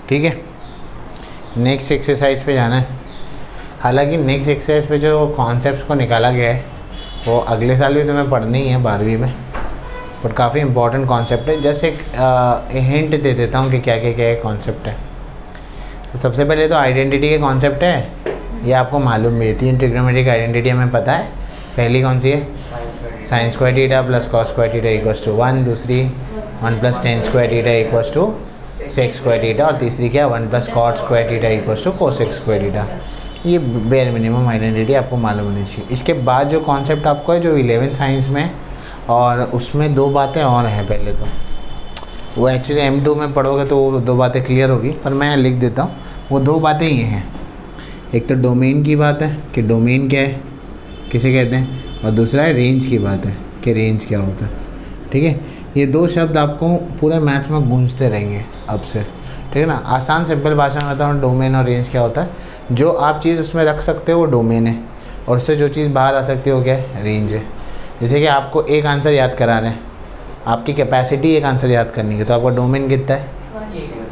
ठीक है, next exercise पे जाना है। हालांकि नेक्स्ट एक्सरसाइज पे जो कॉन्सेप्ट्स को निकाला गया है वो अगले साल भी तुम्हें पढ़नी ही है 12वीं में, बट काफ़ी इंपॉर्टेंट कॉन्सेप्ट है। जस्ट एक हिंट दे देता हूँ कि क्या क्या क्या कॉन्सेप्ट है। तो सबसे पहले तो आइडेंटिटी के कॉन्सेप्ट है, ये आपको मालूम भी है। 3 ट्रिग्नोमेट्रिक आइडेंटिटी हमें पता है। पहली कौन सी है? Sine square theta plus cos square theta equals to 1। दूसरी 1 plus tan square theta equals to sec square theta. और तीसरी क्या? 1 plus cot square theta equals to cosec square theta. ये बेयर मिनिमम आइडेंटिटी आपको मालूम होनी चाहिए। इसके बाद जो कॉन्सेप्ट आपको है जो 11th साइंस में, और उसमें 2 बातें और हैं। पहले तो वो एक्चुअली M2 में पढ़ोगे तो वो 2 बातें क्लियर होगी, पर मैं लिख देता हूँ। वो 2 बातें ये हैं, एक तो डोमेन की बात है कि डोमेन क्या है, किसे कहते हैं, और दूसरा है रेंज की बात है कि रेंज क्या होता है। ठीक है, ये 2 शब्द आपको पूरे मैथ्स में गूंजते रहेंगे अब से। ठीक है ना, आसान सिंपल भाषा में बताऊँ, डोमेन और रेंज क्या होता है। जो आप चीज़ उसमें रख सकते हो वो डोमेन है, और उससे जो चीज़ बाहर आ सकती है वो क्या है? रेंज है। जैसे कि आपको एक आंसर याद करा रहे हैं, आपकी कैपेसिटी एक आंसर याद करने की, तो आपका डोमेन कितना है?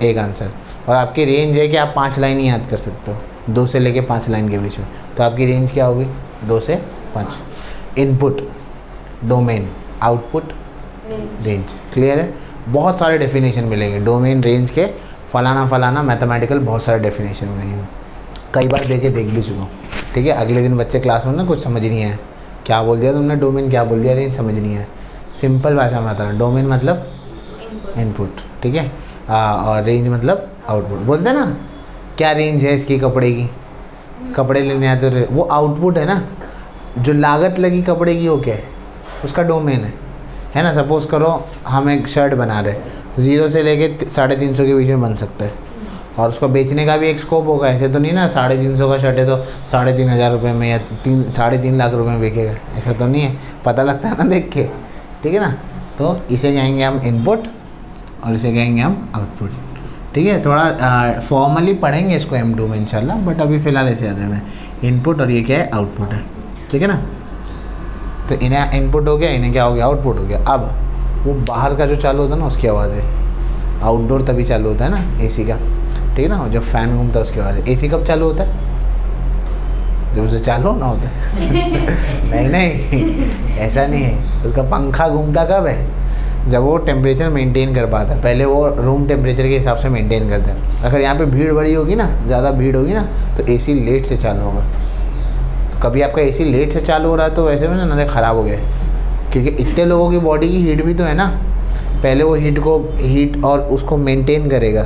एक आंसर। और आपकी रेंज है कि आप 5 लाइन ही याद कर सकते हो, 2 से लेके 5 लाइन के बीच में। तो आपकी रेंज क्या होगी? 2 से 5। Input domain, output range. Clear है? बहुत सारे डेफिनेशन मिलेंगे डोमेन रेंज के, फलाना फलाना मैथमेटिकल बहुत सारे डेफिनेशन मिलेंगे। कई बार देख भी चुका हूँ। ठीक है, अगले दिन बच्चे क्लास में ना कुछ समझ नहीं आया, क्या बोल दिया तुमने, डोमेन क्या बोल दिया, रेंज समझ नहीं है। सिंपल भाषा में बता रहा हूँ, डोमेन मतलब इनपुट, ठीक है, और रेंज मतलब आउटपुट। बोलते हैं ना क्या रेंज है इसकी कपड़े की, कपड़े लेने आते तो वो आउटपुट है ना। जो लागत लगी कपड़े की वो क्या है? उसका डोमेन है ना। सपोज़ करो हम एक शर्ट बना रहे, 0 से लेके 350 के बीच में बन सकता है, और उसको बेचने का भी एक स्कोप होगा। ऐसे तो नहीं ना 350 का शर्ट है तो 3,500 रुपये में या 3.5 लाख रुपये में बिकेगा, ऐसा तो नहीं है। पता लगता है ना देख के। ठीक है ना, तो इसे कहेंगे हम इनपुट और इसे कहेंगे हम आउटपुट। ठीक है, थोड़ा फॉर्मली पढ़ेंगे इसको M2 में इंशाल्लाह, बट अभी फ़िलहाल ऐसे याद है इनपुट और ये क्या है? आउटपुट है। ठीक है ना, तो इन्हें इनपुट हो गया, इन्हें क्या हो गया? आउटपुट हो गया। अब वो बाहर का जो चालू होता है ना उसकी आवाज़ है, आउटडोर तभी चालू होता है ना AC का। ठीक है ना, जब फ़ैन घूमता है उसके बाद। AC कब चालू होता है? जब उसे चालू होना होता है। नहीं ऐसा नहीं है। उसका पंखा घूमता कब है? जब वो टेम्परेचर मेंटेन कर पाता है। पहले वो रूम टेम्परेचर के हिसाब से मेंटेन करता है। अगर यहाँ पे भीड़ बड़ी होगी ना, ज़्यादा भीड़ होगी ना, तो AC लेट से चालू होगा। तो कभी आपका AC लेट से चालू हो रहा है तो वैसे में ना ख़राब हो गया, क्योंकि इतने लोगों की बॉडी की हीट भी तो है ना। पहले वो हीट और उसको मेंटेन करेगा,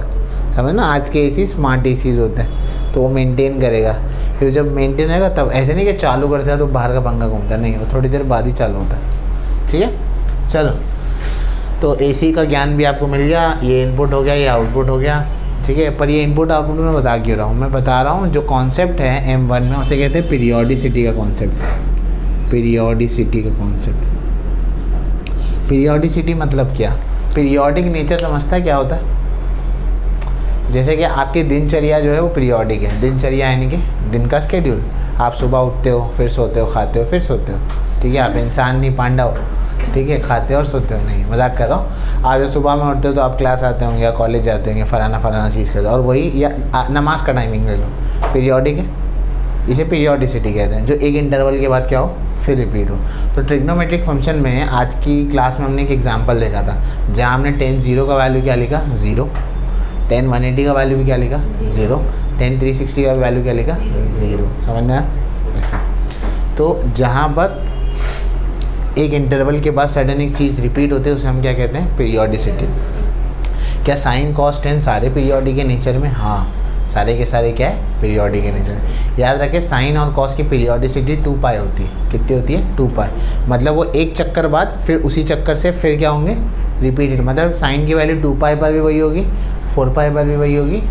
समझ ना। आज के AC स्मार्ट ACs होते हैं तो वो मेंटेन करेगा। फिर जब मेंटेन रहेगा तब, ऐसे नहीं कि चालू करता है तो बाहर का पंखा घूमता है, नहीं, वो थोड़ी देर बाद ही चालू होता है। ठीक है, चलो, तो AC का ज्ञान भी आपको मिल गया। ये इनपुट हो गया, ये आउटपुट हो गया। ठीक है, पर ये इनपुट आउटपुट में बता क्यों रहा हूँ? मैं बता रहा हूँ जो कॉन्सेप्ट है M1 में उसे कहते हैं पीरियोडिसिटी का कॉन्सेप्ट। पीरियोडिसिटी का कॉन्सेप्ट, पीरियोडिसिटी मतलब क्या? पीरियोडिक नेचर समझता है क्या होता है? जैसे कि आपकी दिनचर्या जो है वो पीरियोडिक है। दिनचर्या यानी कि दिन का स्केड्यूल। आप सुबह उठते हो, फिर सोते हो, खाते हो, फिर सोते हो। ठीक है, आप इंसान नहीं पांडव। ठीक है, खाते हो और सोते हो, नहीं मजाक कर रहा हूँ। आप जब सुबह में उठते हो तो आप क्लास आते होंगे या कॉलेज जाते होंगे, फलाना चीज़ करते हो, और वही या नमाज का टाइमिंग ले लो, पीरियोडिक है। इसे पीरियोडिसिटी कहते हैं, जो एक इंटरवल के बाद क्या हो, फिर रिपीट हो। तो ट्रिग्नोमेट्रिक फंक्शन में आज की क्लास में हमने एक एग्जाम्पल देखा था, जहाँ हमने 10 0 का वैल्यू क्या लिखा? 0। 10 180 का वैल्यू भी क्या लिखा? 0। 10 360 का वैल्यू क्या लिखा? 0। समझ में आया? ऐसा। तो जहाँ पर एक इंटरवल के बाद सडन एक चीज़ रिपीट होती है उसे हम क्या कहते हैं? पीरियोडिसिटी। क्या साइन कॉस टेन सारे पीरियोडिक के नेचर में? हाँ, सारे के सारे क्या है? पीरियोडिक के नेचर। याद रखें, साइन और कॉस की पीरियोडिसिटी 2 पाई होती है। कितनी होती है? 2 पाई। मतलब वो एक चक्कर बाद फिर उसी चक्कर से फिर क्या होंगे? रिपीटेड। मतलब साइन की वैल्यू 2 पाई पर भी वही होगी, 4 पाई पर भी वही होगी,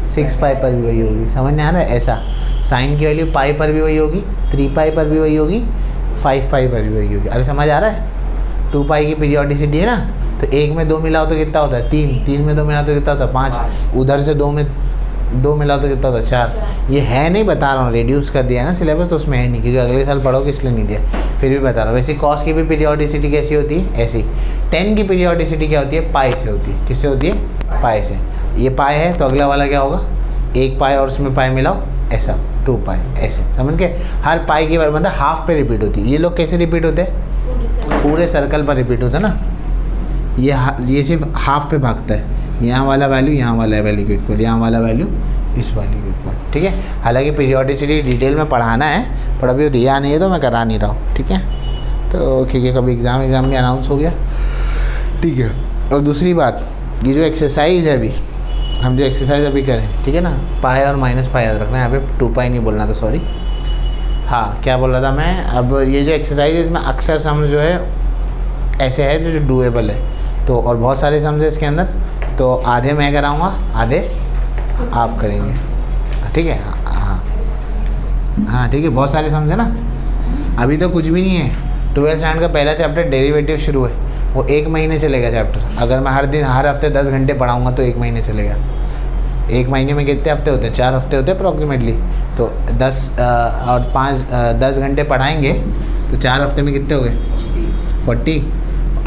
6 पाई पर भी वही होगी। समझ में आ रहा है? ऐसा साइन की वैल्यू पाई पर भी वही होगी, 3 पाई पर भी वही होगी, 5 पाई पर भी वही होगी। अरे समझ आ रहा है? 2 पाई की पीरियोडिसिटी है ना, तो 1 में 2 मिलाओ तो कितना होता है? 3। 3 में 2 मिलाओ तो कितना होता है? 5। उधर से 2 में 2 मिलाओ तो कितना होता है? 4। ये है नहीं, बता रहा हूँ, रिड्यूस कर दिया है ना सिलेबस, तो उसमें है नहीं, क्योंकि अगले साल पढ़ोगे इसलिए नहीं दिया, फिर भी बता रहा हूँ। वैसे कॉस की भी पीरियोडिसिटी कैसी होती है? ऐसी। 10 की पीरियोडिसिटी क्या होती है? पाई से होती है। किससे होती है? पाई से। ये पाई है तो अगला वाला क्या होगा, 1 पाई और उसमें पाई मिलाओ, ऐसा 2 पाई, ऐसे समझ के। हर पाई की बार मतलब हाफ पे रिपीट होती है। ये लोग कैसे रिपीट होते हैं, पूरे सर्कल पर रिपीट होता है ना। ये सिर्फ हाफ पे भागता है, यहाँ वाला वैल्यू यहाँ वाला वैल्यू के इक्वल, यहाँ वाला वैल्यू इस वैल्यू के इक्वल, ठीक है। हालांकि पीरियोडिसिटी डिटेल में पढ़ाना है, पर अभी वो दिया नहीं है तो मैं करा नहीं रहा हूँ, ठीक है। तो क्योंकि कभी एग्ज़ाम में अनाउंस हो गया, ठीक है। और दूसरी बात, ये जो एक्सरसाइज है अभी हम जो एक्सरसाइज अभी करें, ठीक है ना, पाई और माइनस पाई याद रखना है, यहाँ पे 2 पाई नहीं बोलना था, सॉरी। हाँ, क्या बोल रहा था मैं, अब ये जो एक्सरसाइज है इसमें अक्सर सम जो है ऐसे है जो डूएबल है, तो और बहुत सारे सम्स है इसके अंदर, तो आधे मैं कराऊंगा, आधे आप करेंगे, ठीक है। हाँ ठीक है, बहुत सारे सम्स है ना। अभी तो कुछ भी नहीं है, 12th स्टैंडर्ड का पहला चैप्टर डेरिवेटिव शुरू है, वो 1 महीने चलेगा चैप्टर। अगर मैं हर हफ्ते 10 घंटे पढ़ाऊँगा तो 1 महीने चलेगा। 1 महीने में कितने हफ्ते होते हैं, 4 हफ्ते होते हैं अप्रॉक्सीमेटली, तो 10 घंटे पढ़ाएंगे तो 4 हफ्ते में कितने हो गए, 40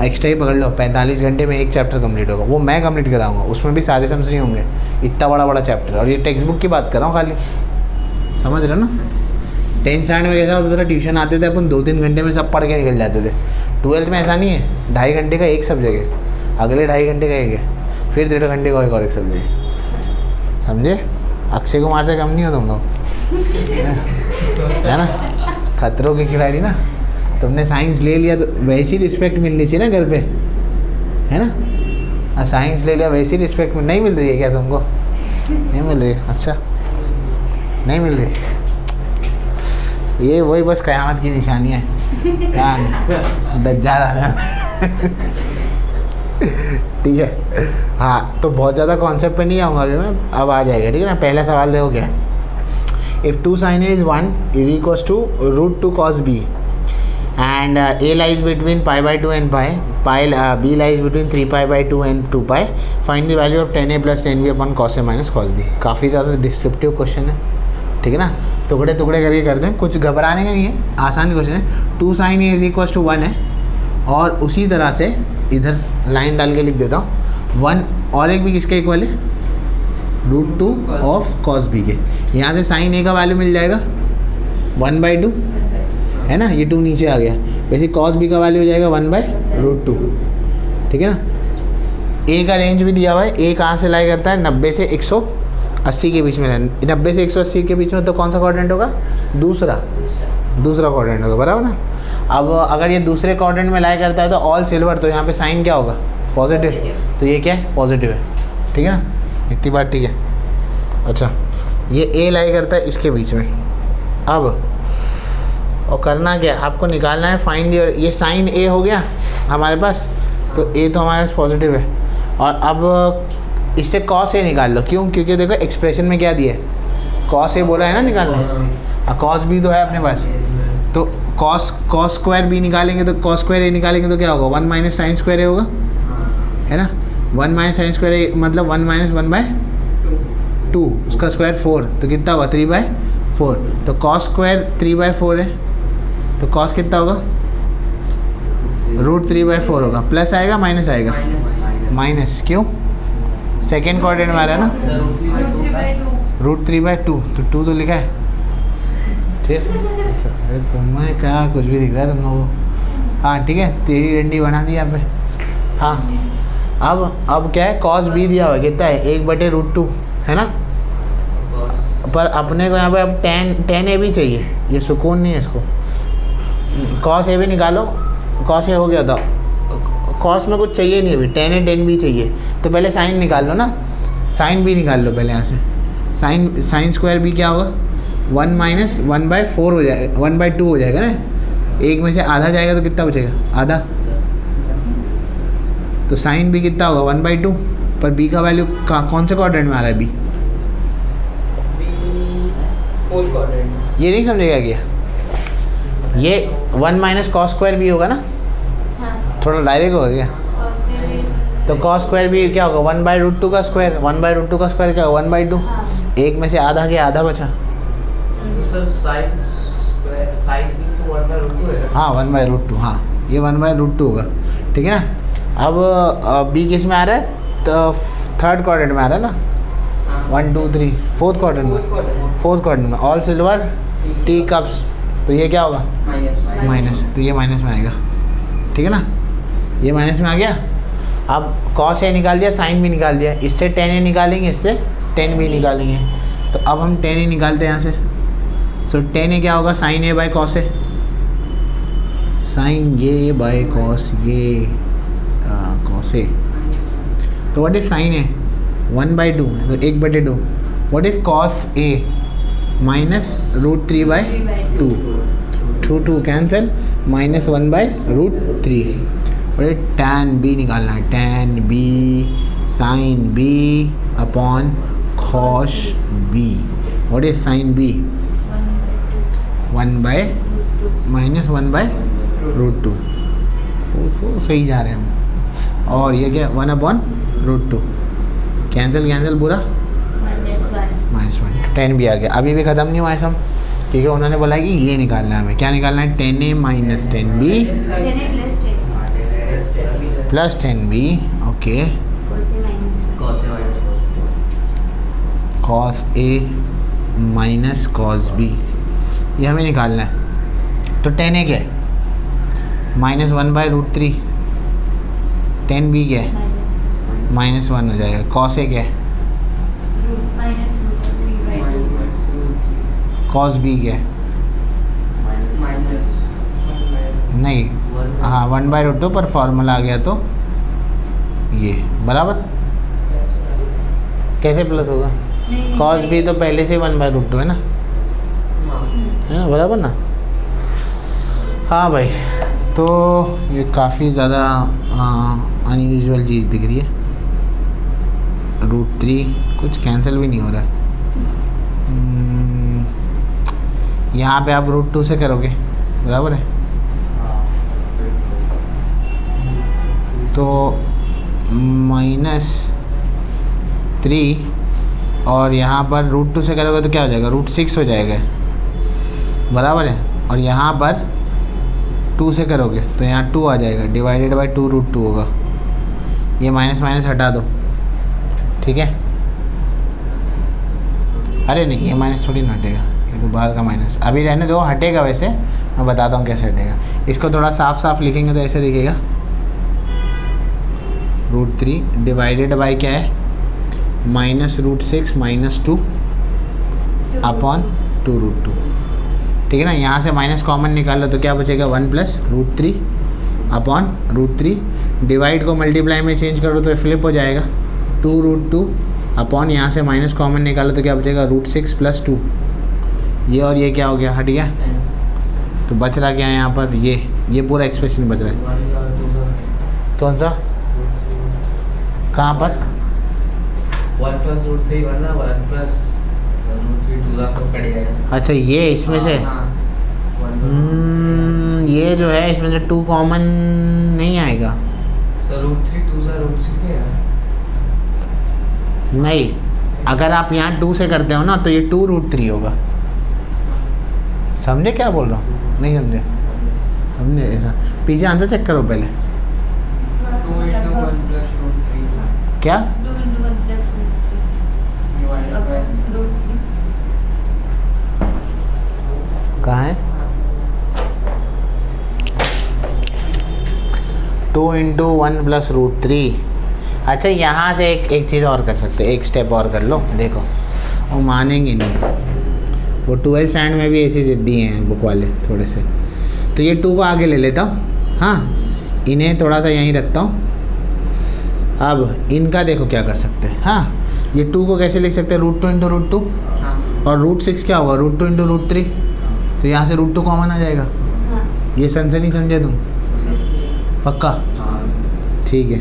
एक्स्ट्रा ही पकड़ लो, 45 घंटे में एक चैप्टर कंप्लीट होगा। वो मैं कंप्लीट कराऊंगा, उसमें भी सारे सम्स नहीं होंगे, इतना बड़ा चैप्टर। और ये टेक्स्ट बुक की बात कर रहा हूँ खाली, समझ रहे हो ना। 10th स्टैंडर्ड में कैसा होता था, ट्यूशन आते थे अपन 2-3 घंटे में सब पढ़ के निकल जाते थे। 12th में ऐसा नहीं है, 2.5 घंटे का एक सब्जेक्ट है, अगले 2.5 घंटे का एक है, फिर 1.5 घंटे का एक और एक सब्जेक्ट, समझे। अक्षय कुमार से कम नहीं हो तुम लोग, है ना, खतरों के खिलाड़ी ना। तुमने साइंस ले लिया तो वैसी रिस्पेक्ट मिलनी चाहिए ना घर पे, है ना। साइंस ले लिया वैसी रिस्पेक्ट नहीं मिल रही है क्या तुमको, नहीं मिल रही है, अच्छा नहीं मिल रही। ये वही बस क़यामत की निशानी है, दज्जाल आना, ठीक है। हाँ, तो बहुत ज़्यादा कॉन्सेप्ट पे नहीं आऊँगा अभी मैं, अब आ जाएगा, ठीक है ना। पहला सवाल देखो क्या, if 2 sin A is 1 is equals to √2 cos B and A lies between pi by 2 and pi, B lies between 3 pi by 2 and 2 pi, find the value of 10A plus 10B upon cos A minus cos B। काफ़ी ज़्यादा descriptive question है, ठीक है ना। टुकड़े करके कर दें, कुछ घबराने का नहीं है, आसान क्वेश्चन है। 2 sin A is equals to 1 है, और उसी तरह से इधर लाइन डाल के लिख देता हूँ 1, और एक भी किसके इक्वल है, √2 ऑफ cos B के। यहाँ से sin A का वैल्यू मिल जाएगा 1/2, है ना, ये 2 नीचे आ गया, वैसे cos B का वैल्यू हो जाएगा 1/√2, ठीक है ना। A का रेंज भी दिया हुआ है, A कहाँ से लाई करता है, 90 से 180 के बीच में। 90 से 180 के बीच में तो कौन सा क्वाड्रेंट होगा, दूसरा क्वाड्रेंट होगा, बराबर ना। अब अगर ये दूसरे क्वाड्रेंट में लाई करता है तो ऑल सिल्वर, तो यहाँ पे साइन क्या होगा, पॉजिटिव, तो ये क्या है, पॉजिटिव है, ठीक है ना। इतनी बात ठीक है। अच्छा, ये A लाई करता है इसके बीच में। अब और करना क्या, आपको निकालना है फाइंड ये साइन A हो गया हमारे पास, तो A तो हमारे पास पॉजिटिव है। और अब इससे cos A निकाल लो, क्यों, क्योंकि देखो एक्सप्रेशन में क्या दिया है, cos A बोला है ना निकालना, और cos B तो है अपने पास, तो cos स्क्वायर B निकालेंगे तो cos स्क्वायर A निकालेंगे तो क्या होगा, 1 माइनस साइन स्क्वायर A होगा, है ना। 1 माइनस साइन स्क्वायर A मतलब 1 माइनस 1/2, उसका स्क्वायर 4, तो कितना होगा 3/4, तो cos स्क्वायर 3/4 है, तो cos कितना होगा, √3/4 होगा। प्लस आएगा माइनस आएगा, माइनस, क्यों, सेकेंड क्वाड्रेंट में आ रहा है ना, √3/2, तो 2 तो लिखा है, ठीक। अरे तुम्हें क्या कुछ भी दिख रहा है तुम लोगों को, हाँ ठीक है, तेरी डंडी बना दी यहाँ पे। हाँ, अब क्या है, cos B दिया हुआ कितना है, 1/√2, है ना। पर अपने को यहाँ पे अब tan A भी चाहिए, ये सुकून नहीं है इसको। cos A भी निकालो, cos A हो गया था, cos में कुछ चाहिए नहीं अभी, tan A tan B चाहिए, तो पहले साइन निकाल लो ना, साइन B निकाल लो पहले यहाँ से। साइन स्क्वायर B क्या होगा, 1 माइनस 1/4 हो जाएगा, 1/2 हो जाएगा ना, एक में से आधा जाएगा तो कितना बचेगा, आधा, तो साइन B कितना होगा 1/2, पर B का वैल्यू कौन से क्वाड्रेंट में आ रहा है, B ये नहीं समझेगा क्या, ये 1 माइनस cos स्क्वायर B होगा ना, थोड़ा डायरेक्ट होगा क्या, तो cos स्क्वायर B क्या होगा, 1/√2 का स्क्वायर, 1/√2 का स्क्वायर क्या होगा 1/2, एक में से आधा गया, आधा बचा, सर साइन B तो 1/√2 है, हाँ 1/√2, हाँ ये 1/√2 होगा, ठीक है ना। अब B किस में आ रहा है, थर्ड क्वाड्रेंट में आ रहा है ना, 1 2 3 फोर्थ क्वाड्रेंट में, फोर्थ क्वाड्रेंट में ऑल सिल्वर टी कप्स, तो ये क्या होगा माइनस, तो ये माइनस में आएगा, ठीक है ना, ये माइनस में आ गया। अब कॉस ए निकाल दिया, साइन भी निकाल दिया, इससे टेन ए निकालेंगे, इससे टेन बी निकालेंगे, तो अब हम टेन ए निकालते हैं यहाँ से। सो टेन ए क्या होगा, sine A by cos A, sine ये बाय कॉस ये कॉस ए। तो व्हाट इज साइन ए, 1/2, तो 1/2। What is cos A, -√3/2, 2 cancel, -1/√3। और tan बी निकालना है, tan B sine B upon cos B. What is sine B, 1/-1/√2, सही जा रहे हैं हम। और ये क्या, 1/√2, कैंसिल कैंसिल पूरा, -1, 10 भी आ गया। अभी भी ख़त्म नहीं हुआ है सब, क्योंकि उन्होंने बोला कि ये निकालना है हमें, क्या निकालना है, 10a minus 10b plus 10b, okay, cos a minus cos b, ये हमें निकालना है। तो 10a क्या है, -1/√3, 10b क्या है, -1 हो जाएगा। कॉस a क्या है, कॉस बी क्या है, नहीं, हाँ 1/√2 पर फॉर्मूला आ गया, तो ये बराबर, कैसे प्लस होगा, कॉस बी तो पहले से 1/√2 है ना, है ना, बराबर ना। हाँ भाई, तो ये काफ़ी ज़्यादा अनयूजुअल चीज़ दिख रही है, √3 कुछ कैंसिल भी नहीं हो रहा है। यहाँ पे आप √2 से करोगे, बराबर है, तो -3, और यहाँ पर √2 से करोगे तो क्या हो जाएगा, √6 हो जाएगा, बराबर है। और यहाँ पर 2 से करोगे तो यहाँ 2 आ जाएगा, डिवाइडेड बाय 2 √2 होगा। ये माइनस माइनस हटा दो, ठीक है, अरे नहीं, ये माइनस थोड़ी ना हटेगा, ये तो बाहर का माइनस, अभी रहने दो, हटेगा वैसे, मैं बताता हूँ कैसे हटेगा। इसको थोड़ा साफ साफ लिखेंगे तो ऐसे दिखेगा, √3 डिवाइडेड बाय क्या है, -√6 -2 अपॉन 2 √2, ठीक है ना। यहाँ से माइनस कॉमन निकाल लो तो क्या बचेगा, 1 + √3 अपॉन √3, डिवाइड को मल्टीप्लाई में चेंज करो तो फ्लिप हो जाएगा, 2 √2 अपॉन, यहाँ से माइनस कॉमन निकालो तो क्या बचेगा, √6 + 2, ये और ये क्या हो गया, हट गया, तो बच रहा क्या है यहाँ पर, ये पूरा एक्सप्रेशन बच रहा है। कौन सा, कहाँ पर, 1 + √3 वरना 1 + √3 दूसरा सब कट जाएगा। अच्छा, ये इसमें से ये जो है इसमें से 2 कॉमन नहीं आएगा, सर √3 दूसरा √6 नहीं आएगा, नहीं, अगर आप यहाँ 2 से करते हो ना तो ये 2 √3 होगा, समझे क्या बोल रहा हूँ, नहीं समझे, समझे ऐसा, पीछे आंसर चेक करो पहले, 2 × 1 + √3 क्या 2 × 1 + √3 डिवाइडेड बाय √3, कहाँ है, 2 × 1 + √3। अच्छा, यहाँ से एक चीज़ और कर सकते, एक स्टेप और कर लो, देखो वो मानेंगे नहीं, वो 12th स्टैंडर्ड में भी ऐसी ज़िद्दी हैं बुक वाले थोड़े से, तो ये 2 को आगे ले लेता हूँ, हाँ, इन्हें थोड़ा सा यहीं रखता हूँ। अब इनका देखो क्या कर सकते हैं, हाँ, ये 2 को कैसे लिख सकते हैं, √2 × √2, और √6 क्या होगा, √2 × √3, तो यहाँ से √2 कॉमन आ जाएगा। ये सनसनी समझे तुम, पक्का, ठीक है।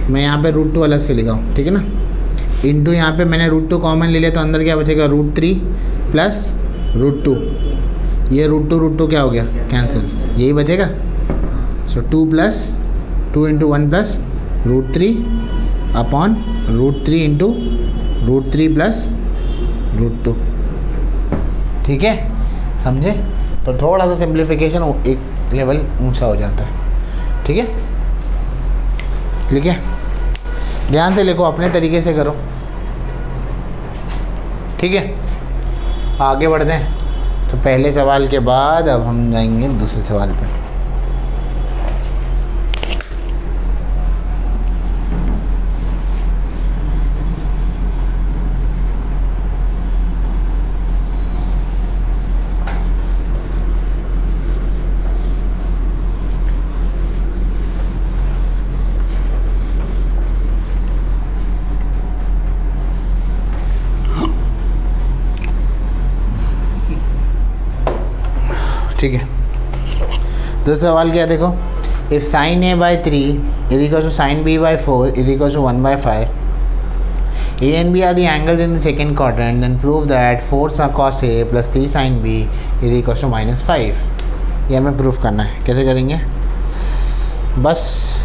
मैं यहाँ पे √2 अलग से लिखा हूँ, ठीक है ना, इंटू यहाँ पे मैंने √2 कॉमन ले लिया, तो अंदर क्या बचेगा, √3 + √2, ये √2 क्या हो गया, कैंसिल, यही बचेगा। सो 2 × 1 + √3 अपॉन √3 × √3 + √2, ठीक है, समझे। तो थोड़ा सा सिंप्लीफिकेशन एक लेवल ऊंचा हो जाता है, ठीक है, लिखिए। ध्यान से लिखो, अपने तरीके से करो, ठीक है। आगे बढ़ते हैं। तो पहले सवाल के बाद अब हम जाएंगे दूसरे सवाल पे। ठीक है, दूसरा सवाल क्या है देखो। If sine A by 3 is equal to sine B by 4 is equal to 1/5, A and B are the angles in the second quadrant, then prove that 4 cos A plus 3 sin B is equal to -5। ये हमें proof करना है। कैसे करेंगे? बस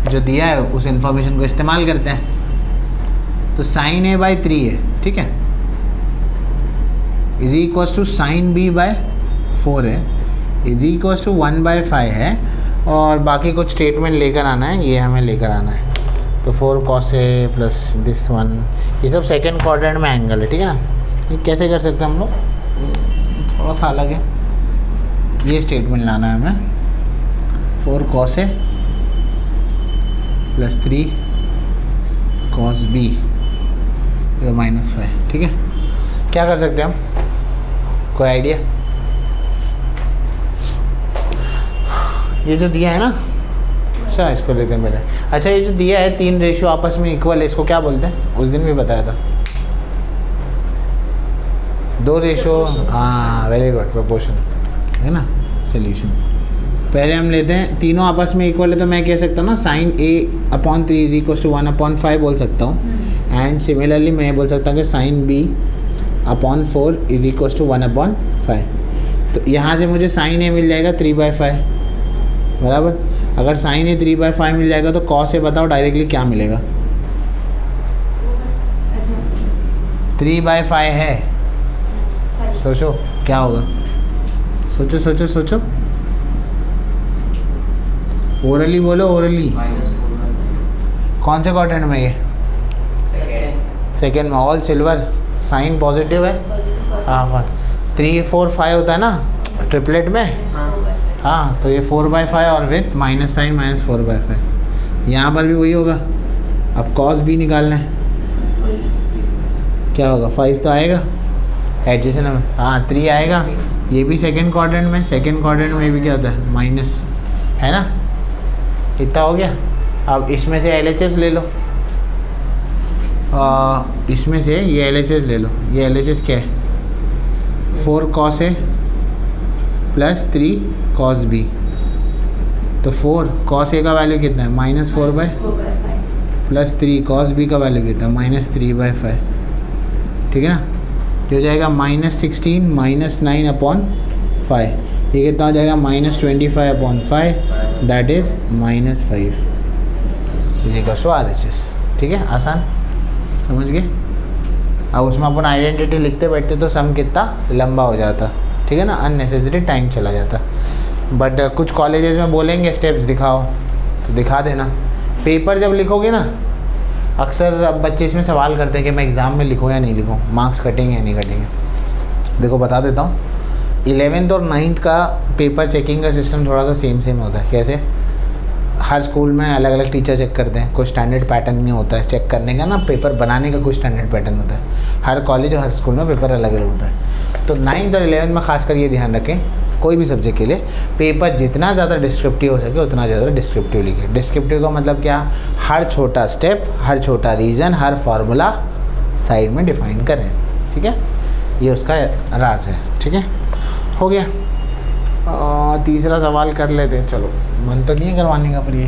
जो दिया है उस इंफॉर्मेशन को इस्तेमाल करते हैं। तो साइन ए बाई 3 है, ठीक है, is equal to sine B by 4 है, इज इक्वल टू 1/5 है, और बाकी कुछ स्टेटमेंट लेकर आना है, ये हमें लेकर आना है। तो 4 cos A plus this one, ये सब सेकेंड क्वाड्रेंट में एंगल है, ठीक है ना। ये कैसे कर सकते हैं हम लोग, थोड़ा सा अलग है। ये स्टेटमेंट लाना है हमें, 4 cos A plus 3 cos B -5, ठीक है। क्या कर सकते हैं हम, कोई आइडिया? ये जो दिया है ना, अच्छा इसको लेते हैं मेरे। अच्छा ये जो दिया है 3 रेशियो आपस में इक्वल है, इसको क्या बोलते हैं? उस दिन भी बताया था, 2 रेशियो, हाँ वेरी गुड, प्रोपोर्शन है ना। सोल्यूशन पहले हम लेते हैं, तीनों आपस में इक्वल है, तो मैं कह सकता हूँ ना sign a/3 is equal to 1/5 बोल सकता हूँ। एंड सिमिलरली मैं बोल सकता हूँ कि sign b/4 is equal to 1/5। तो यहाँ से मुझे साइन a मिल जाएगा 3/5 बराबर। अगर साइन ए 3/5 मिल जाएगा तो कॉस ए बताओ डायरेक्टली क्या मिलेगा? 3/5 है, सोचो क्या होगा, सोचो सोचो सोचो, ओरली बोलो, ओरली। -4 कौन से क्वाड्रेंट में ये? सेकेंड में, ऑल सिल्वर, साइन पॉजिटिव है। हाँ 3 4 5 होता है ना ट्रिपलेट में। हाँ तो ये 4/5 और विथ माइनस साइन -4/5। यहाँ पर भी वही होगा। अब कॉस भी निकालना है, क्या होगा? 5 तो आएगा एडजेसेंट में, हाँ 3 आएगा। ये भी सेकंड क्वाड्रेंट में, सेकंड क्वाड्रेंट में भी क्या होता है? माइनस, है ना। इतना हो गया। अब इसमें से LHS ले लो, इसमें से ये LHS ले लो। ये LHS क्या है? 4 cos A plus 3 cos B. तो 4 cos ए का वैल्यू कितना है? -4/5 प्लस 3 cos बी का वैल्यू कितना है? -3/5, ठीक है ना। तो हो जाएगा -16 -9/5। ये कितना हो जाएगा? -25/5, that is -5 is equal to RHS। ठीक है, आसान, समझ गए। अब उसमें अपन आइडेंटिटी लिखते बैठते तो सम कितना लंबा हो जाता, ठीक है ना, अननेसेसरी टाइम चला जाता। बट कुछ कॉलेजेस में बोलेंगे स्टेप्स दिखाओ, तो दिखा देना। पेपर जब लिखोगे ना, अक्सर अब बच्चे इसमें सवाल करते हैं कि मैं एग्ज़ाम में लिखूँ या नहीं लिखूँ, मार्क्स कटेंगे या नहीं कटेंगे। देखो बता देता हूँ, 11th और 9th का पेपर चेकिंग का सिस्टम थोड़ा सा सेम होता है। कैसे? हर स्कूल में अलग अलग टीचर चेक करते हैं, कोई स्टैंडर्ड पैटर्न नहीं होता है चेक करने का ना, पेपर बनाने का कोई स्टैंडर्ड पैटर्न होता है। हर कॉलेज और हर स्कूल में पेपर अलग अलग होता है। तो 9th और 11th में खासकर ये ध्यान रखें, कोई भी सब्जेक्ट के लिए पेपर जितना ज़्यादा डिस्क्रिप्टिव हो सके उतना ज़्यादा डिस्क्रिप्टिव लिखें। डिस्क्रिप्टिव का मतलब क्या? हर छोटा स्टेप, हर छोटा रीज़न, हर फार्मूला साइड में डिफाइन करें, ठीक है। ये उसका राज है, ठीक है। हो गया। तीसरा सवाल कर लेते हैं, चलो, मन तो नहीं है करवाने का, पर ये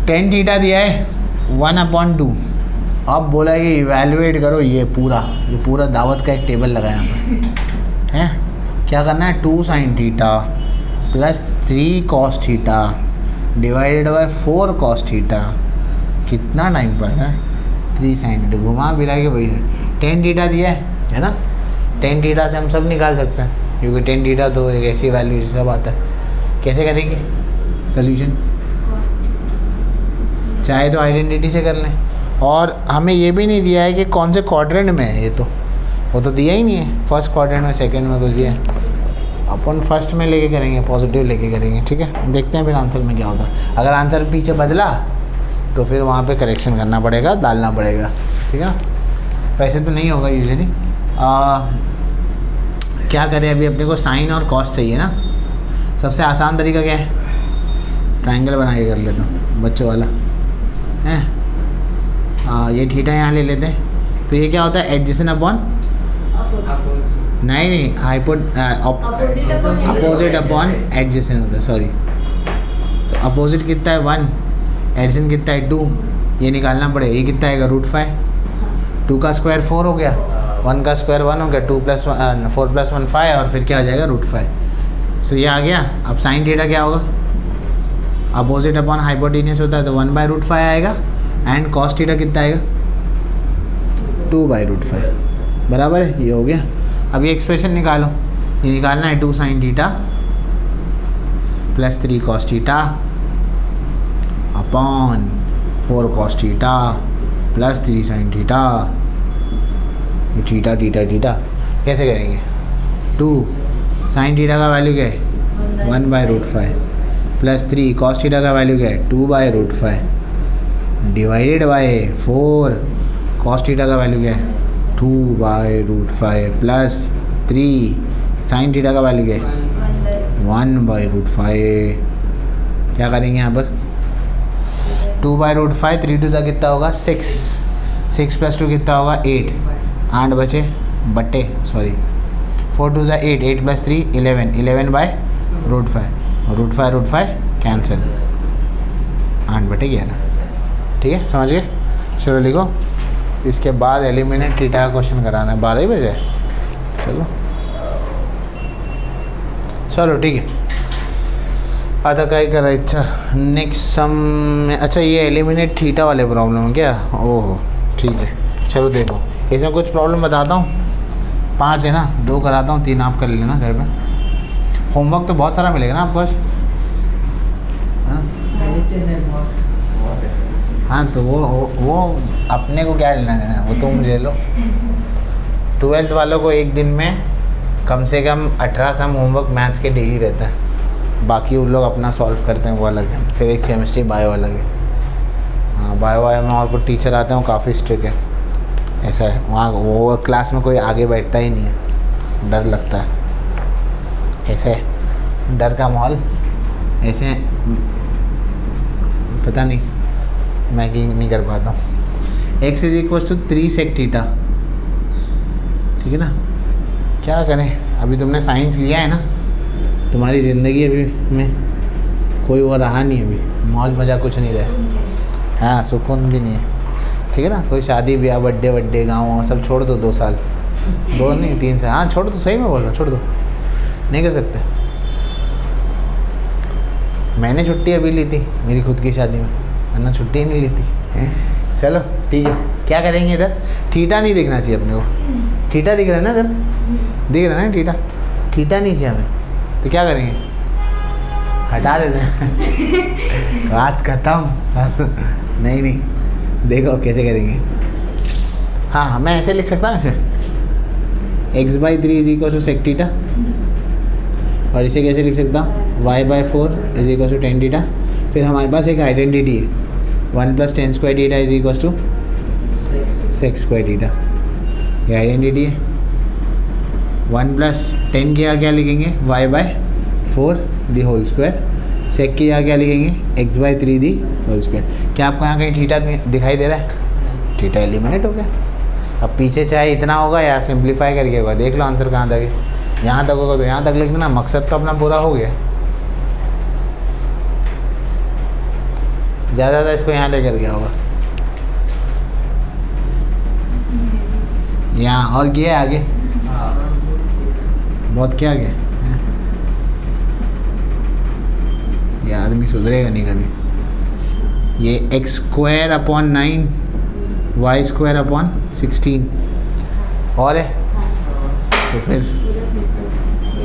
tan थीटा दिया है 1/2। अब बोला है कि इवैल्यूएट करो ये पूरा दावत का एक टेबल लगाया यहाँ है। क्या करना है? 2 sin theta plus 3 cos theta divided by 4 cos theta. कितना टाइम पास है? 3 sin थीटा, घुमा फिरा के वही है। tan थीटा दिया है ना, tan थीटा से हम सब निकाल सकते हैं, क्योंकि tan थीटा तो एक ऐसी वैल्यू सब आता है। कैसे करेंगे सोल्यूशन? चाहे तो आइडेंटिटी से कर लें। और हमें ये भी नहीं दिया है कि कौन से क्वाड्रेंट में है, ये तो वो तो दिया ही नहीं है, फर्स्ट क्वाड्रेंट में सेकंड में कुछ दिया है। अपन फर्स्ट में लेके करेंगे, पॉजिटिव लेके करेंगे, ठीक है। देखते हैं फिर आंसर में क्या होता है। अगर आंसर पीछे बदला तो फिर वहाँ पे करेक्शन करना पड़ेगा, डालना पड़ेगा, ठीक है। वैसे तो नहीं होगा यूजुअली। क्या करें, अभी अपने को साइन और कॉस चाहिए ना। सबसे आसान तरीका क्या है, ट्रायंगल बना के कर लेता हूँ बच्चों वाला है। ये थीटा यहाँ ले लेते हैं, तो ये क्या होता है, एडजेसेंट अपॉन, नहीं अपोजिट अपॉन एडजेसेंट होता है, सॉरी। तो अपोजिट कितना है 1, एडजेसेंट कितना है 2, ये निकालना पड़ेगा। ये कितना आएगा √5, 2 का स्क्वायर 4 हो गया, 1 का स्क्वायर 1 हो गया, 2 + 1 4 + 1 5, और फिर क्या आ जाएगा √5। सो ये आ गया। अब साइन थीटा क्या होगा, अपोजिट अपॉन हाइपोटेन्यूस होता है तो 1/√5 आएगा, एंड कॉस थीटा कितना आएगा 2/√5, बराबर है। ये हो गया। अब ये एक्सप्रेशन निकालो, ये निकालना है 2 sin theta + 3 cos theta upon 4 cos theta + 3 sin theta. ये थीटा थीटा थीटा कैसे करेंगे, 2 sin थीटा का वैल्यू क्या है 1/√5 + 3 cos थीटा का वैल्यू क्या है 2/√5 डिवाइडेड बाय 4 cos थीटा का वैल्यू क्या है 2/√5 + 3 sin थीटा का वैल्यू क्या है 1/√5। क्या करेंगे यहाँ पर, 2/√5, 3 2 कितना होगा 6, 6 + 2 कितना होगा 8, 8 बचे बटे, सॉरी 4 2 8, 8 + 3 11, 11/√5, और √5 कैंसिल, 8/11, ठीक है, समझ गए। चलो लिखो। इसके बाद एलिमिनेट थीटा का क्वेश्चन कराना है, 12 ही बजे। चलो ठीक है। आधा का ही करा। अच्छा नेक्स्ट सम में, अच्छा ये एलिमिनेट थीटा वाले प्रॉब्लम है क्या, ओह ठीक है। चलो देखो, इसमें कुछ प्रॉब्लम बताता हूँ, 5 है ना, 2 कराता हूँ, 3 आप कर लेना घर में। होमवर्क तो बहुत सारा मिलेगा ना आपको आज, हाँ। तो वो अपने को क्या लेना देना, वो तुम ले लो। 12th वालों को एक दिन में कम से कम 18 सम होमवर्क मैथ्स के डेली रहता है, बाकी वो लोग अपना सॉल्व करते हैं, वो अलग है। फिजिक्स केमिस्ट्री बायो अलग है। हाँ, बायो में और कुछ टीचर आते हैं, वो काफ़ी स्ट्रिक्ट है, ऐसा है वहाँ। वो क्लास में कोई आगे बैठता ही नहीं है, डर लगता है, ऐसे है डर का माहौल, ऐसे पता नहीं, मैं नहीं कर पाता हूँ। x = 3 sec थीटा, ठीक है ना। क्या करें, अभी तुमने साइंस लिया है ना, तुम्हारी ज़िंदगी अभी में कोई वो रहा नहीं, अभी मौज मज़ा कुछ नहीं रहा। हाँ, सुकून भी नहीं है, ठीक है ना। कोई शादी ब्याह बर्थडे गाँव सब छोड़ दो, 2 साल, 2 नहीं 3 साल, हाँ छोड़ दो, सही में बोल रहा हूँ, छोड़ दो, नहीं कर सकते। मैंने छुट्टी अभी ली थी मेरी खुद की शादी में, वरना छुट्टी ही नहीं ली थी। चलो ठीक है, क्या करेंगे इधर, थीटा नहीं दिखना चाहिए अपने को, थीटा दिख रहा है ना इधर, दिख रहा है ना थीटा, थीटा नहीं चाहिए हमें, तो क्या करेंगे, हटा देते हैं। बात खत्म। नहीं देखो कैसे करेंगे। हाँ मैं ऐसे लिख सकता हूँ, ऐसे x/3 = sec थीटा, और इसे कैसे लिख सकता हूँ y/4 = tan थीटा। फिर हमारे पास एक आइडेंटिटी है, 1 + tan² थीटा = sec² थीटा, ये आइडेंटिटी है। 1 + tan की क्या लिखेंगे y/4 दी होल स्क्वायर, सेक की क्या लिखेंगे x/3 दी होल स्क्वायर। क्या आपको यहाँ कहीं थीटा दिखाई दे रहा है, थीटा एलिमिनेट हो गया। अब पीछे चाहे इतना होगा या सिंप्लीफाई करके होगा, देख लो आंसर कहाँ तक है। यहाँ तक होगा तो यहाँ तक लिख देना, मकसद तो अपना पूरा हो गया। ज़्यादा इसको यहाँ लेकर गया होगा, यहाँ और किया आगे, बहुत क्या आगे, ये आदमी सुधरेगा नहीं कभी। ये x² / 9 y² / 16 और है, तो फिर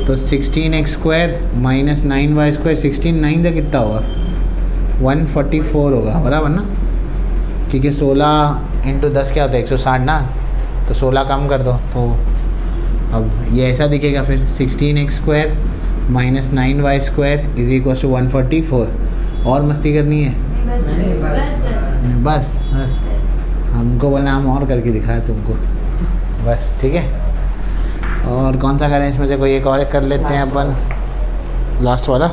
तो 16x² - 9y², 16 9 से कितना होगा 144 होगा, बराबर ना। क्योंकि 16 इंटू 10 क्या होता है 160 ना, तो 16 कम कर दो तो अब ये ऐसा दिखेगा फिर 16x² minus 9y² is equal to 144। और मस्ती करनी है? बस बस हमको बोलना, हम और करके दिखाए तुमको बस, ठीक है। और कौन सा करें इसमें से? कोई एक और कर लेते हैं अपन, लास्ट वाला।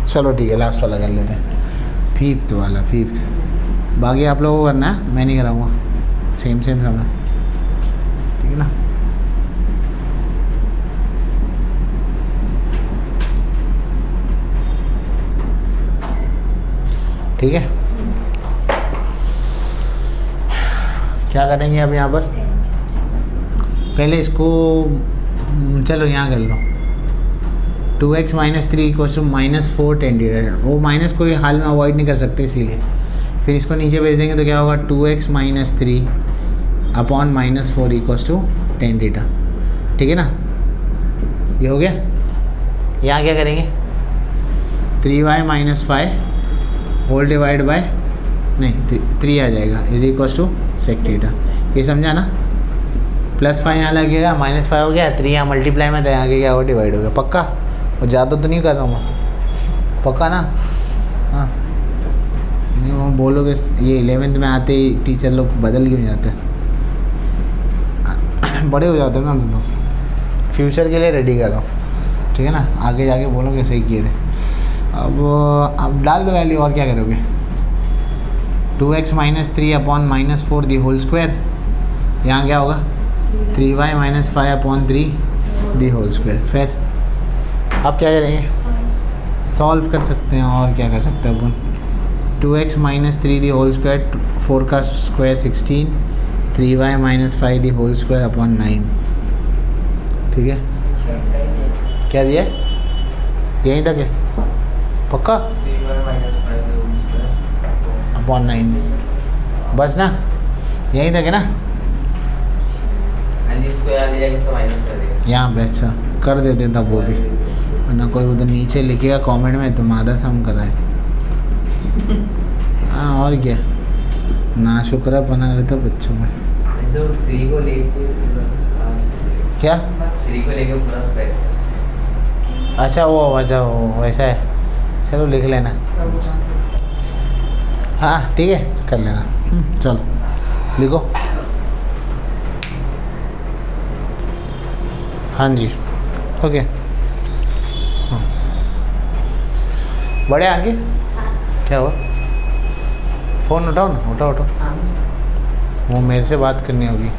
चलो ठीक है, लास्ट वाला कर लेते हैं, 5th वाला, 5th। बाकी आप लोगों को करना है, मैं नहीं कराऊंगा, सेम समय, ठीक है ना। ठीक है, क्या करेंगे अब यहाँ पर? पहले इसको चलो यहाँ कर लो, 2x minus 3 equal to -4 tan θ। वो माइनस कोई हाल में अवॉइड नहीं कर सकते, इसीलिए फिर इसको नीचे भेज देंगे तो क्या होगा 2x minus 3 upon -4 equal to tan θ, ठीक है ना। ये हो गया। यहाँ क्या करेंगे? 3y minus 5 whole divide by नहीं 3 आ जाएगा इज इक्वल टू sec θ। ये समझा ना? +5 यहाँ लगेगा, -5 हो गया, 3 यहाँ मल्टीप्लाई में था, यहाँ के क्या हो डिवाइड हो गया। पक्का? और ज़्यादा तो नहीं कर रहा हूँ मैं, पक्का ना? हाँ, नहीं वो बोलोगे ये 11th में आते ही टीचर लोग बदल क्यों जाते हैं, बड़े हो जाते हैं ना तुम लोग। फ्यूचर के लिए रेडी कर रहा हूँ, ठीक है ना, आगे जाके बोलोगे सही किए थे। अब डाल दो वैल्यू, और क्या करोगे? 2x minus 3 upon -4 the whole square, यहाँ क्या होगा 3y minus 5 upon 3 the whole square. फिर अब क्या करेंगे? सॉल्व कर सकते हैं, और क्या कर सकते हैं अपन? 2x minus 3 the whole square, 4 का square 16, 3y minus 5 the whole square upon 9, ठीक है। क्या दिया? यहीं तक है पक्का? अपॉन 9 बस ना, यहीं तक है ना। यहाँ पे अच्छा कर देते तब वो भी, वरना कोई उधर नीचे लिखेगा कमेंट में तुम आधा सम कराए। हाँ और क्या, ना शुक्र बना रहता बच्चों में। 3 को लेके क्या? 3 को लेके प्लस कर। अच्छा वो वैसा है, चलो लिख लेना। हाँ ठीक है, कर लेना। चलो लिखो। हाँ जी, ओके। हाँ बड़े आगे क्या हुआ? फ़ोन उठाओ ना, उठाओ। वो मेरे से बात करनी होगी।